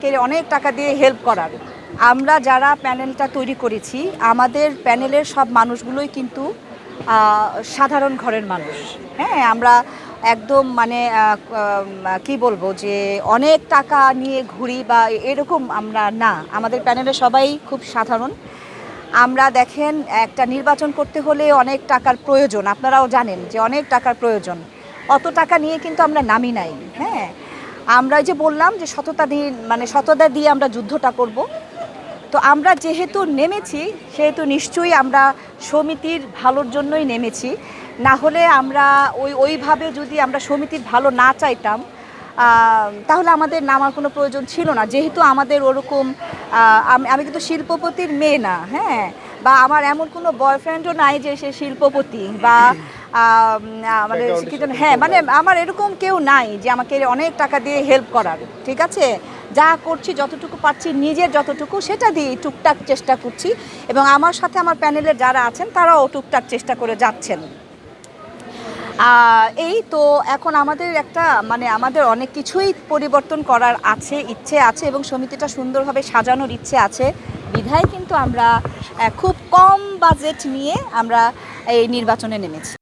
অনেক টাকা দিয়ে হেল্প করার। আমরা যারা প্যানেলটা তৈরি করেছি আমাদের প্যানেলের সব মানুষগুলোই কিন্তু সাধারণ ঘরের মানুষ। হ্যাঁ, আমরা একদম মানে কি বলবো যে অনেক টাকা নিয়ে ঘুরি বা এরকম আমরা না। আমাদের প্যানেলে সবাই খুব সাধারণ। আমরা দেখেন একটা নির্বাচন করতে হলে অনেক টাকার প্রয়োজন, আপনারাও জানেন যে অনেক টাকার প্রয়োজন। অত টাকা নিয়ে কিন্তু আমরা নামি নাই। হ্যাঁ, আমরা যে বললাম যে সততা দিয়ে আমরা যুদ্ধটা করব। তো আমরা যেহেতু নেমেছি সেহেতু নিশ্চয়ই আমরা সমিতির ভালোর জন্যই নেমেছি। না হলে আমরা ওইভাবে যদি আমরা সমিতির ভালো না চাইতাম তাহলে আমাদের নামার কোনো প্রয়োজন ছিল না। যেহেতু আমাদের ওরকম আমি কিন্তু শিল্পপতির মেয়ে না। হ্যাঁ, বা আমার এমন কোনো বয়ফ্রেন্ডও নাই যে সে শিল্পপতি বা মানে হ্যাঁ, মানে আমার এরকম কেউ নাই যে আমাকে অনেক টাকা দিয়ে হেল্প করার। ঠিক আছে, যা করছি যতটুকু পাচ্ছি নিজের যতটুকু সেটা দিয়ে টুকটাক চেষ্টা করছি, এবং আমার সাথে আমার প্যানেলের যারা আছেন তারাও টুকটাক চেষ্টা করে যাচ্ছেন। এই তো এখন আমাদের একটা আমাদের অনেক কিছুই পরিবর্তন করার আছে, ইচ্ছে আছে, এবং সমিতিটা সুন্দরভাবে সাজানোর ইচ্ছে আছে। বিধায় কিন্তু আমরা খুব কম বাজেট নিয়ে আমরা এই নির্বাচনে নেমেছি।